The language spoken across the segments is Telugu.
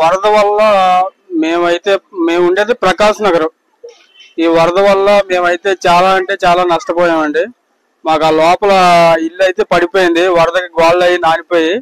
వరద వల్ల మేము ఉండేది ప్రకాశ్ నగర్. ఈ వరద వల్ల మేమైతే చాలా అంటే చాలా నష్టపోయామండి. మాకు ఆ లోపల ఇల్లు అయితే పడిపోయింది, వరదకి గోళ్ళు అయి నానిపోయి.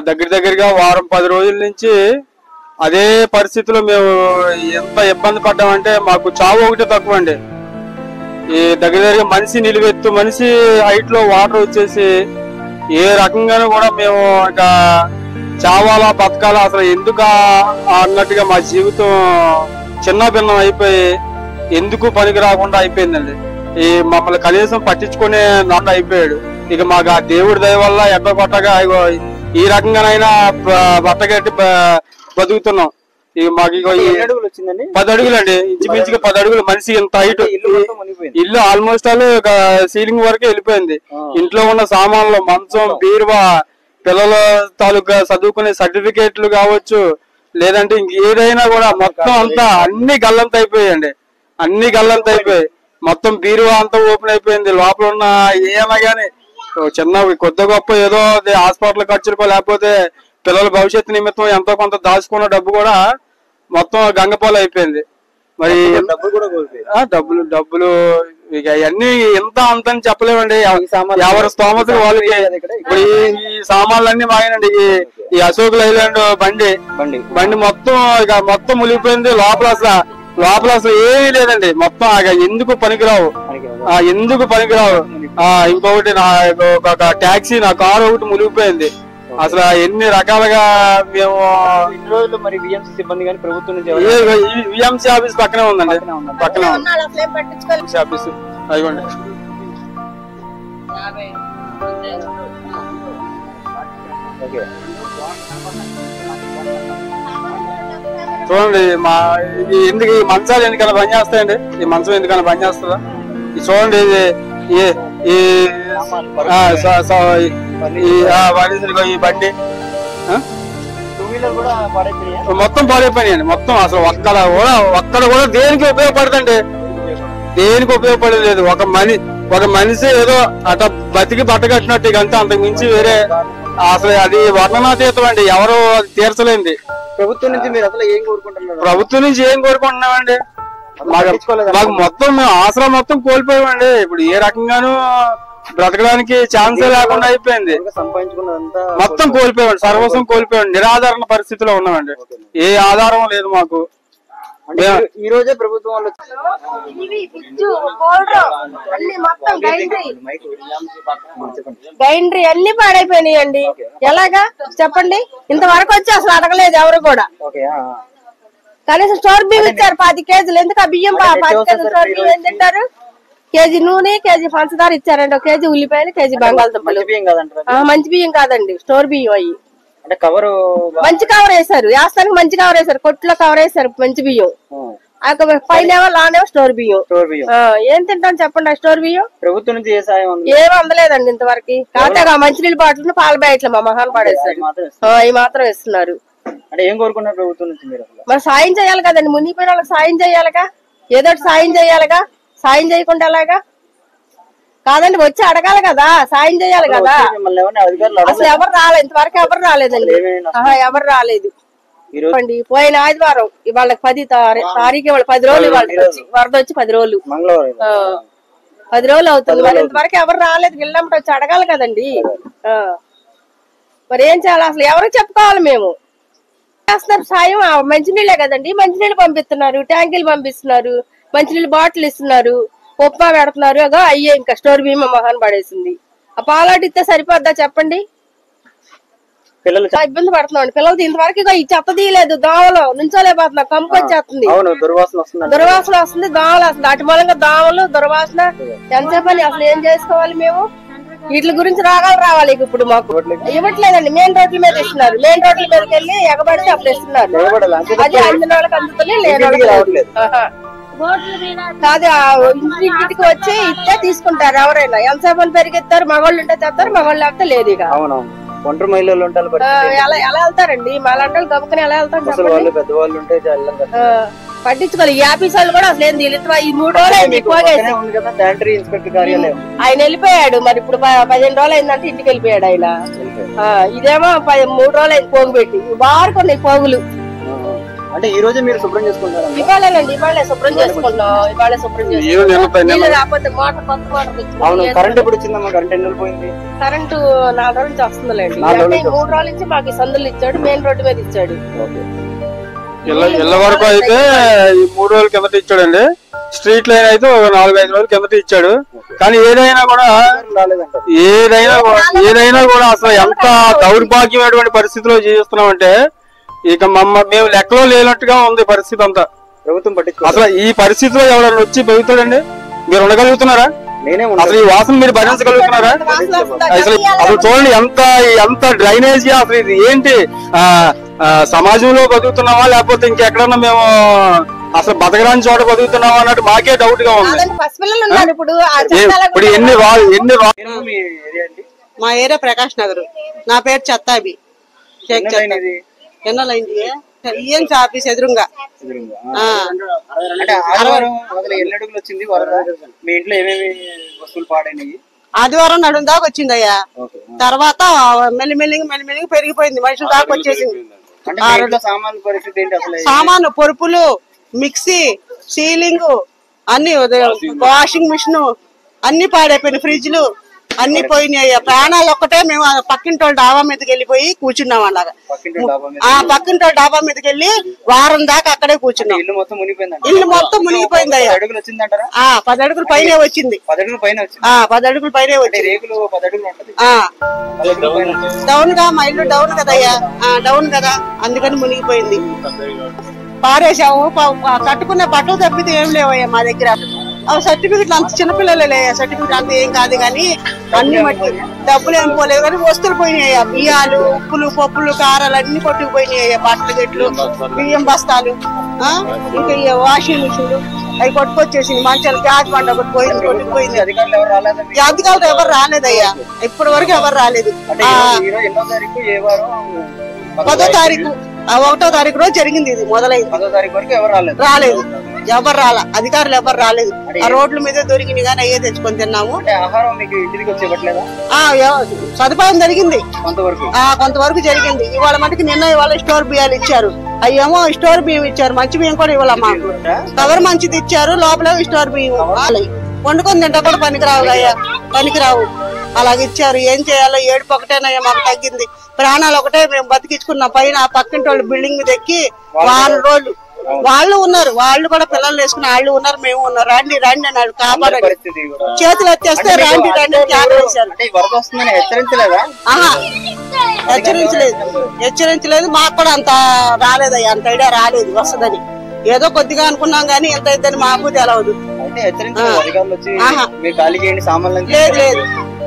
దగ్గరగా వారం 10 రోజుల నుంచి అదే పరిస్థితిలో మేము ఎంత ఇబ్బంది పడ్డామంటే మాకు చావు ఒకటే తక్కువ అండి. ఈ దగ్గరగా మనిషి నిలువెత్తు మనిషి హైట్ లో వాటర్ వచ్చేసి ఏ రకంగానూ కూడా మేము ఇంకా చావాలా బతకాలా అసలు ఎందుకు అన్నట్టుగా మా జీవితం చిన్న భిన్నం అయిపోయి ఎందుకు పనికి రాకుండా అయిపోయిందండి. ఈ మమ్మల్ని కనీసం పట్టించుకునే నాన్న అయిపోయాడు. ఇక మాకు ఆ దేవుడి దయ వల్ల ఎట్ట కొట్టగా ఈ రకంగానైనా బట్టగట్టి బతుకుతున్నాం. ఇక మాకు 10 అడుగులండి, ఇంచుమించుగా 10 అడుగులు మనిషి ఇంత హైట్. ఇల్లు ఆల్మోస్ట్ సీలింగ్ వరకు వెళ్ళిపోయింది. ఇంట్లో ఉన్న సామాన్లు, మంచం, బీరువా, పిల్లల తాలూకా చదువుకునే సర్టిఫికేట్లు కావచ్చు, లేదంటే ఇంకేదైనా కూడా మొత్తం అంతా అన్ని గల్లంత అయిపోయాయండి. అన్ని గల్లంత అయిపోయాయి. మొత్తం బీరువా అంతా ఓపెన్ అయిపోయింది. లోపల ఉన్న ఏమైనా గానీ చిన్న కొద్ది గొప్ప ఏదో హాస్పిటల్ ఖర్చులకో లేకపోతే పిల్లల భవిష్యత్తు నిమిత్తం ఎంతో కొంత దాచుకున్న డబ్బు కూడా మొత్తం గంగపాలు అయిపోయింది. మరి డబ్బులు ఇక అవన్నీ ఇంత అంత అని చెప్పలేమండి. ఎవరి స్తోమతలు వాళ్ళకి. ఇప్పుడు ఈ సామాన్లన్నీ మాయనండి. ఈ అశోక్ లైలాండ్ బండి మొత్తం మునిగిపోయింది. లోపల అసలు ఏమీ లేదండి. మొత్తం ఎందుకు పనికిరావు. ఇంకొకటి ఒక టాక్సీ, నా కారు ఒకటి మునిగిపోయింది. అసలు ఎన్ని రకాలుగా మేము విఎంసీ ఆఫీస్ పక్కనే ఉందండి. పక్కనే ఉంది ఆఫీస్. అదిగోండి చూడండి. ఎందుకు ఈ మంచాలు ఎందుకన్నా పని చేస్తాయండి? ఈ మంచం ఎందుకన్నా పని చేస్తుందా? ఇది చూడండి. ఈ బండి మొత్తం పాడైపోయినాయండి. మొత్తం అసలు ఒక్కడ కూడా దేనికి ఉపయోగపడదండి. దేనికి ఉపయోగపడలేదు. ఒక మనిషి ఏదో అట బతికి బట్టగట్టినట్టు ఇకంతా, అంతకు మించి వేరే అసలు అది వర్ణనాతీతం అండి. ఎవరు అది తీర్చలేంది. ప్రభుత్వం నుంచి మీరు అసలు ఏం కోరుకుంటున్నారు? ప్రభుత్వం నుంచి ఏం కోరుకుంటున్నామండి? మాకు మొత్తం ఆసరా మొత్తం కోల్పోయామండి. ఇప్పుడు ఏ రకంగానూ బ్రతకడానికి ఛాన్సే లేకుండా అయిపోయింది. మొత్తం కోల్పోయామండి. సర్వస్వం కోల్పోయామండి. నిరాధారణ పరిస్థితిలో ఉన్నామండి. ఏ ఆధారం లేదు మాకు. ఈ రోజే ప్రభుత్వం వాళ్ళు గైండ్రీ అన్ని పాడైపోయినాయండి. ఎలాగా చెప్పండి? ఇంతవరకు వచ్చి అసలు అడగలేదు ఎవరు కూడా. కనీసం స్టోర్ బియ్యం ఇచ్చారు 10 కేజీలు. ఎందుకు ఆ బియ్యం 10 కేజీలు స్టోర్ బియ్యం ఏం తింటారు? కేజీ నూనె, కేజీ పంచదార ఇచ్చారండి. 1 కేజీ ఉల్లిపాయలు, కేజీ బంగాళదుంపలు. మంచి బియ్యం కాదండి, స్టోర్ బియ్యం. అయ్యి మంచి కవర్ వేశారు. వేస్తానికి మంచి కవర్ వేశారు. కొట్లో కవర్ వేశారు మంచి బియ్యం. పైన లానేమో స్టోర్ బియ్యం. ఏం తింటాను చెప్పండి? ఆ స్టోర్ బియ్యం ప్రభుత్వం నుంచి ఏం అందలేదండి ఇంతవరకు. కాకపోతే మంచినీళ్ళు బాటిల్, పాల బ్యాట్లు మా మహాన్ పాడేస్తారు. అవి మాత్రం ఇస్తున్నారు. అంటే ఏం కోరుకున్నారు ప్రభుత్వం నుంచి మీరు? మరి సాయం చేయాలి కదండి. మునిగిపోయిన వాళ్ళకి సాయం చేయాలిగా. ఏదో సాయం చేయాలిగా. సాయం చేయకుండా ఎలాగా? కాదండి, వచ్చి అడగాలి కదా, సాయం చేయాలి కదా. అసలు ఎవరు రాలేదు ఇంతవరకు. ఎవరు రాలేదండి. ఎవరు రాలేదు. పోయిన ఆదివారం ఇవాళ 10 తారీఖు. ఇవాళ 10 రోజులు. ఇవాళ వరద వచ్చి 10 రోజులు 10 రోజులు అవుతుంది. మరి ఇంతవరకు ఎవరు రాలేదు. వెళ్ళినప్పుడు వచ్చి అడగాలి కదండి. మరి ఏం చేయాలి? అసలు ఎవరికి చెప్పుకోవాలి? మేము చేస్తున్నారు సాయం. మంచినీళ్ళే కదండి. మంచినీళ్ళు పంపిస్తున్నారు, ట్యాంకీలు పంపిస్తున్నారు, మంచినీళ్ళు బాటిల్ ఇస్తున్నారు, ఉప్మా పెడుతున్నారు. అయ్యే ఇంకా స్టోర్ బియ్యం మహాన్ పడేసింది. ఆ పాలాటి ఇస్తే సరిపోద్దా చెప్పండి? ఇబ్బంది పడుతున్నాం పిల్లలు. ఇంతవరకు ఈ చెత్త తీయలేదు. దోమలు నుంచోలేకపోతున్నా. కంపు వచ్చేస్తుంది, దుర్వాసన వస్తుంది, దోమలు వస్తుంది. అటు మూలంగా దోమలు, దుర్వాసన. ఎంతసేపు అసలు ఏం చేసుకోవాలి మేము? వీటి గురించి రోగాలు రావాలి. ఇప్పుడు మాకు ఇవ్వట్లేదండి. మెయిన్ రోడ్ల మీద ఇస్తున్నారు. మెయిన్ రోడ్ల మీదకి వెళ్ళి ఎగబడితే అప్పుడు ఇస్తున్నారు. అది అందిన వాళ్ళకి అందుతుంది, లేని వాళ్ళకి రావట్లేదు. కాదు, ఇంటికి వచ్చి ఇస్తే తీసుకుంటారు ఎవరైనా. ఎంతసేపు పెరిగిస్తారు. మగవాళ్ళు ఉంటే తెస్తారు, మగవాళ్ళు లేకపోతే లేదు. ఇక ఒంటరి మహిళలు ఎలా వెళ్తారండి? మా లాంటి వాళ్ళు గబుకుని ఎలా వెళ్తారు? పెద్దవాళ్ళు ఉంటే పట్టించుకోవాలి. ఈ ఆఫీస్ వాళ్ళు కూడా అసలు ఏం తెలియదు. ఈ 3 రోజులు అయింది పోగేసి. ఉంది కదా శానిటరీ ఇన్స్పెక్టర్ కార్యాలయం, ఆయన వెళ్ళిపోయాడు. మరి ఇప్పుడు 15 రోజులు అయిందంటే ఇంటికి వెళ్ళిపోయాడు ఆయన. ఇదేమో 3 రోజులు అయింది పోగు పెట్టి. బారుకున్నాయి పోగులు. అంటే ఈ రోజే మీరు శుభ్రం చేసుకుంటారా? ఇవాళేనండి, ఇవాళ శుభ్రం చేసుకుంటాం. ఇవాళ శుభ్రం చేసుకుంటాం. రాకపోతే మోటార్ కొత్త మోటార్. అవును, కరెంట్ ఎప్పుడు వచ్చిందమ్మా? కరెంట్ ఎన్ని రోజులు పోయింది? కరెంటు 4 రోజుల నుంచి వస్తుందిలేండి. 3 రోజుల నుంచి మాకు సందులు ఇచ్చాడు, మెయిన్ రోడ్డు మీద ఇచ్చాడు. ఇళ్ళ వరకు అయితే ఈ 3 రోజుల కిందట ఇచ్చాడండి. స్ట్రీట్ లైన్ అయితే 4-5 రోజుల కిందట ఇచ్చాడు. కానీ ఏదైనా కూడా అసలు ఎంత దౌర్భాగ్యమైనటువంటి పరిస్థితిలో జీవిస్తున్నామంటే ఇక మేము లెక్కలో లేనట్టుగా ఉంది పరిస్థితి అంతా. ప్రభుత్వం పట్టించుకో. అసలు ఈ పరిస్థితిలో ఎవరైనా వచ్చి పెరుగుతాడండి? మీరు ఉండగలుగుతున్నారా? అసలు ఈ వాసన మీరు భరించగలుగుతున్నారా? అసలు చూడండి ఎంత డ్రైనేజీ. అసలు ఇది ఏంటి? సమాజంలో బతుకుతున్నావా లేకపోతే ఇంకెక్కడన్నా మేము అసలు బతకరాని చోట బతుకుతున్నావా అన్నట్టు మాకే డౌట్ గా ఉంది. ఇప్పుడు ఎన్ని మా ఏరియా ప్రకాష్ నగర్. నా పేరు చత్తాబి. ఎన్నోలైంది ఈఎన్సీ ఆఫీస్ ఎదురుగా. ఆదివారం నడుము దాకా వచ్చిందయ్యా. తర్వాత మెల్లిమెల్లిగా పెరిగిపోయింది. మనుషులు దాకా వచ్చేసింది. సామాను, పొరుపులు, మిక్సీ, సీలింగ్ అన్ని, వాషింగ్ మిషన్ అన్ని పాడైపోయినాయి. ఫ్రిడ్జ్లు అన్ని పోయినాయి. ప్రాణాలు ఒక్కటే మేము పక్కింటి వాళ్ళ డాబా మీదకి వెళ్ళిపోయి కూర్చున్నాం. అలాగా పక్కింటి వాళ్ళ డాబా మీదకి వెళ్ళి వారం దాకా అక్కడే కూర్చున్నాం. ఇల్లు మొత్తం మునిగిపోయింది అయ్యా. 10 అడుగుల పైనే వచ్చింది. 10 అడుగుల పైనే వచ్చింది. డౌన్ గా మా ఇల్లు డౌన్ కదయ్యా, డౌన్ కదా, అందుకని మునిగిపోయింది. పారేసాము. కట్టుకునే బట్టలు తప్పితే ఏం లేవయ్యా మా దగ్గర. సర్టిఫికెట్లు అంత చిన్నపిల్లలే. సర్టిఫికెట్ అంత ఏం కాదు కానీ అన్ని మట్టి డబ్బులు ఏం పోలేదు. కానీ వస్తువులు పోయినాయ్యా. బియ్యాలు, ఉప్పులు, పప్పులు, కారాలు అన్ని కొట్టుకుపోయినాయ్యా. బట్టలు గిట్లు, బియ్యం బస్తాలు, ఇంకా వాషింగ్ మిషన్లు అవి కొట్టుకొచ్చేసింది. మంచాలు, గ్యాస్ బండ ఒకటి పోయింది, కొట్టుకుపోయింది. అధికారులు ఎవరు రాలేదయ్యా, ఇప్పటి వరకు ఎవరు రాలేదు. 10వ తారీఖు 1వ తారీఖు రోజు జరిగింది ఇది, మొదలైంది. 10వ తారీఖు వరకు ఎవరు రాలేదు. ఎవరు రాలా, అధికారులు ఎవరు రాలేదు. ఆ రోడ్ల మీద దొరికింది కానీ అయ్యే తెచ్చుకొని తిన్నాము. సదుపాయం జరిగింది, కొంతవరకు జరిగింది. ఇవాళ మటుకు ఇవాళ స్టోర్ బియ్యాలు ఇచ్చారు. అయ్యేమో స్టోర్ బియ్యం ఇచ్చారు. మంచి బియ్యం కూడా ఇవ్వాలమ్మా. కవర్ మంచిది ఇచ్చారు, లోపల స్టోర్ బియ్యం. వండుకొని తింటా కూడా పనికిరావు అయ్యా, పనికిరావు. అలాగే ఇచ్చారు. ఏం చేయాలో ఏడుపు ఒకటేనయ్యా మాకు తగ్గింది. ప్రాణాలు ఒకటే మేము బతికించుకున్నాం. పైన ఆ పక్కింటి వాళ్ళు బిల్డింగ్ మీద ఎక్కి 4 రోజులు వాళ్ళు ఉన్నారు. వాళ్ళు కూడా పిల్లలు వేసుకుని వాళ్ళు ఉన్నారు, మేము ఉన్నారు. రండి రండి అన్నాడు, కాపాడండి. చేతులు వచ్చేస్తే రండి రండి హెచ్చరించలేదు. మాకు కూడా అంత రాలేదయ్యా, అంత ఐడియా రాలేదు వస్తుందని. ఏదో కొద్దిగా అనుకున్నాం గానీ ఎంత అయిద్దని మాకు తెలవదు.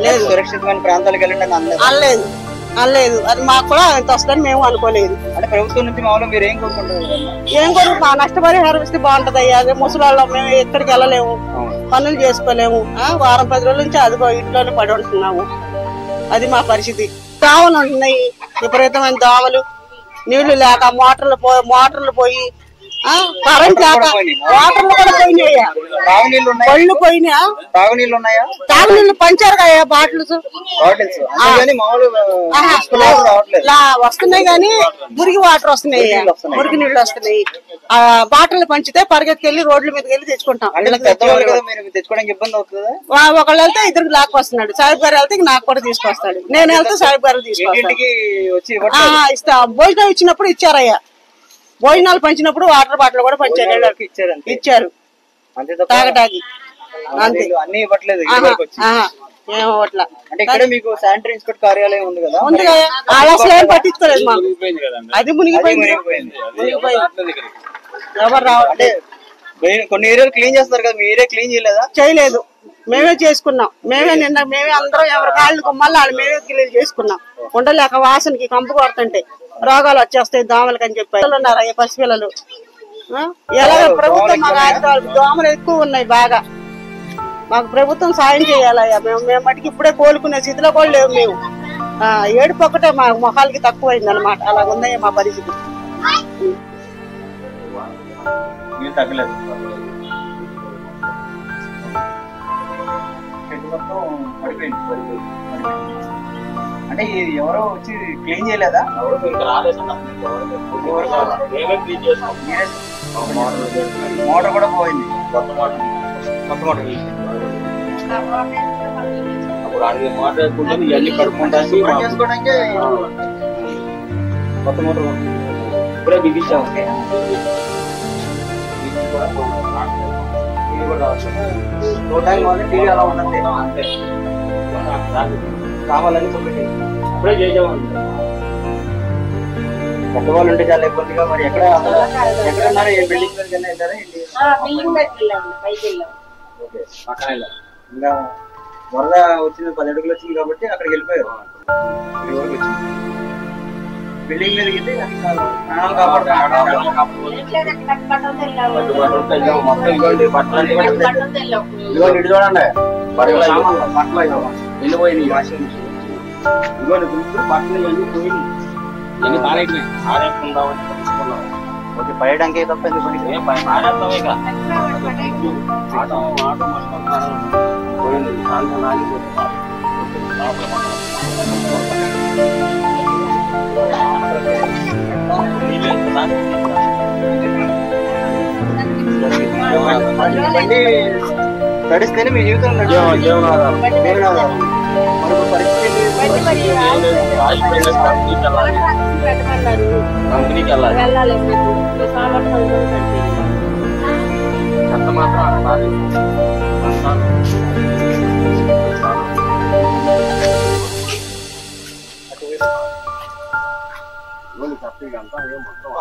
లేదు సురక్షితమైన ప్రాంతాలకు వెళ్ళండి అనలేదు. అది మాకు కూడా ఎంత వస్తుందని మేము అనుకోలేదు. అంటే ప్రభుత్వం నుంచి మామూలుగా మీరు ఏం కోరుకుంటారు? ఏం కోరు, మా నష్టపరిహారం ఇస్తే బాగుంటది అయ్యా. అదే ముసలాళ్ళం, మేము ఎక్కడికి వెళ్ళలేము, పనులు చేసుకోలేము. వారం 10 రోజుల నుంచి అదిగో ఇంట్లోనే పడి ఉంటున్నాము. అది మా పరిస్థితి. దోమలు ఉంటున్నాయి, విపరీతమైన దోమలు. నీళ్లు లేక మోటార్లు పోయి, కరెంట్ లేక వాటర్లు కూడా పోయినాయ్యా. పళ్ళు పోయినా. తాగునీళ్ళు పంచారు కదా బాటిల్స్ వస్తున్నాయి కానీ మురికి వాటర్ వస్తున్నాయి, మురికి నీళ్లు వస్తున్నాయి. ఆ బాటిల్ పంచితే పరిగెత్తుకెళ్ళి రోడ్ల మీదకి వెళ్ళి తెచ్చుకుంటాం. ఒకళ్ళు వెళ్తే 2 లాక్ వస్తున్నాడు. సాహిబ్ గారు వెళ్తే నాకు కూడా తీసుకొస్తాడు. నేను వెళ్తే సాహిబ్ గారు తీసుకొస్తాడు. ఇస్తా. భోజనం ఇచ్చినప్పుడు ఇచ్చారయ్యా. భోజనాలు పంచినప్పుడు వాటర్ బాటిల్ కూడా పంచారు, ఇచ్చారు తాగటానికి. అంతే, ఏమవట్లా. ఉంది కదా, అసలు ఏం పట్టించుకోలేదు మాకు. అది మునిగిపోయింది. ఎవరు రావాలి. కొన్ని ఏరియాలు క్లీన్ చేస్తారు కదా, మీ ఏరియా క్లీన్ చేయలేదా? చేయలేదు, మేమే చేసుకున్నాం. మేమే అందరం ఎవరి కాళ్ళు గుమ్మాలి వాళ్ళు మేమే క్లీన్ చేసుకున్నాం. ఉండలేక వాసనకి కంపు కొడుతుంటే రోగాలు వచ్చేస్తాయి దోమలకి అని చెప్పి ఉన్నారు పసిపిల్లలు. ఎలాగ ప్రభుత్వం మాకు దోమలు ఎక్కువ ఉన్నాయి బాగా. మాకు ప్రభుత్వం సాయం చేయాలయ్యా. మేము మటుకు ఇప్పుడే కోలుకునే స్థితిలో కూడా లేవు. మేము ఏడుపు ఒకటే మా మొహాలకి తక్కువైంది అనమాట. అలాగ ఉందయ్యా మా పరిస్థితి. నీళ్ళు తగ్గలేదు. షెడ్ మొత్తం పడిపోయింది. అంటే ఇది ఎవరో వచ్చి క్లీన్ చేయలేదా? మోటార్ కూడా పోయింది. కొత్త మోటార్ అప్పుడు అడిగి మాట్లాడుకుంటే ఇవన్నీ కడుక్కోవడానికి కొత్త మోటార్ ఇప్పుడే బిగించాము. చూడడానికి మాత్రం టీవీ అలా ఉన్నది అంతే. కావాలని చెప్పండి ఇప్పుడే చేసామండి. పెద్దవాళ్ళు ఉంటే చాలా ఇబ్బందిగా. మరి ఎక్కడ ఉన్నారు? ఏ బిల్డింగ్ దగ్గర వెళ్ళారా? పక్కన వెళ్ళారు. ఇంకా వరద వచ్చింది 10 అడుగులు వచ్చింది కాబట్టి అక్కడికి వెళ్ళిపోయారు. వరకు వచ్చింది బిల్డింగ్ మీద గిట్టి ప్రాణాలు ఇటు చూడండి. బట్టలు వెళ్ళిపోయింది. వాషింగ్ మిషన్ ఇదిగోండి. బట్టలు వెళ్ళిపోయింది. ఎన్ని ఆరేపుకుందామని తెలుసుకున్నాం. ఓకే, పడడానికి తప్ప ఎందుకు ఆడేస్తాం. ఇక ఆటో మొత్తం పోయింది. సాయంత్రం ఆగిపోయింది. తడిస్తేనే మీ జీవితం జీవనాధారం. పరిస్థితి కంపెనీకి వెళ్ళాలి. అంత మాత్రం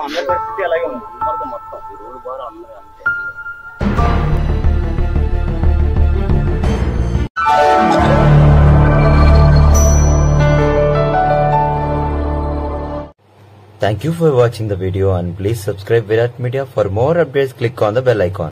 అందరి పరిస్థితి అలాగే ఉంది. మొత్తం ఈ రోడ్డు బాగా అందరూ అంతే. Thank you for watching the video and please subscribe Virat Media. For more updates, click on the bell icon.